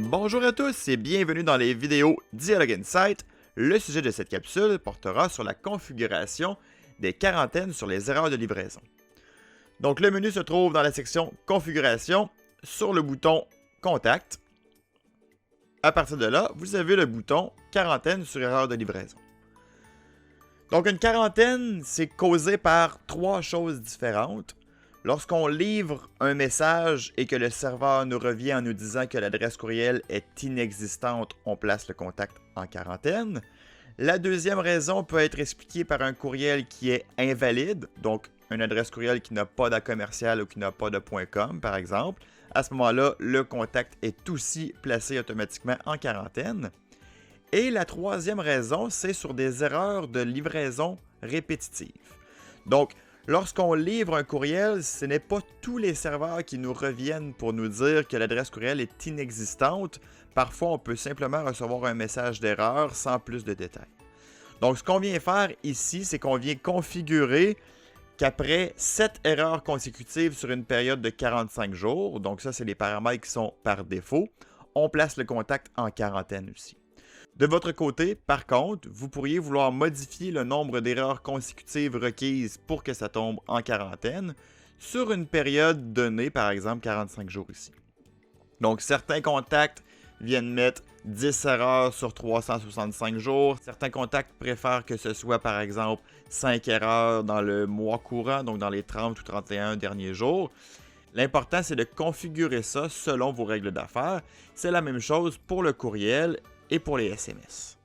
Bonjour à tous et bienvenue dans les vidéos Dialogue Insight. Le sujet de cette capsule portera sur la configuration des quarantaines sur les erreurs de livraison. Donc le menu se trouve dans la section Configuration sur le bouton Contact. À partir de là, vous avez le bouton Quarantaine sur erreur de livraison. Donc une quarantaine, c'est causé par trois choses différentes. Lorsqu'on livre un message et que le serveur nous revient en nous disant que l'adresse courriel est inexistante, on place le contact en quarantaine. La deuxième raison peut être expliquée par un courriel qui est invalide, donc une adresse courriel qui n'a pas de commercial ou qui n'a pas de .com par exemple. À ce moment-là, le contact est aussi placé automatiquement en quarantaine. Et la troisième raison, c'est sur des erreurs de livraison répétitives. Donc, lorsqu'on livre un courriel, ce n'est pas tous les serveurs qui nous reviennent pour nous dire que l'adresse courriel est inexistante. Parfois, on peut simplement recevoir un message d'erreur sans plus de détails. Donc, ce qu'on vient faire ici, c'est qu'on vient configurer qu'après 7 erreurs consécutives sur une période de 45 jours, donc ça, c'est les paramètres qui sont par défaut, on place le contact en quarantaine aussi. De votre côté, par contre, vous pourriez vouloir modifier le nombre d'erreurs consécutives requises pour que ça tombe en quarantaine sur une période donnée, par exemple 45 jours ici. Donc, certains contacts viennent mettre 10 erreurs sur 365 jours. Certains contacts préfèrent que ce soit, par exemple, 5 erreurs dans le mois courant, donc dans les 30 ou 31 derniers jours. L'important, c'est de configurer ça selon vos règles d'affaires. C'est la même chose pour le courriel et pour les SMS.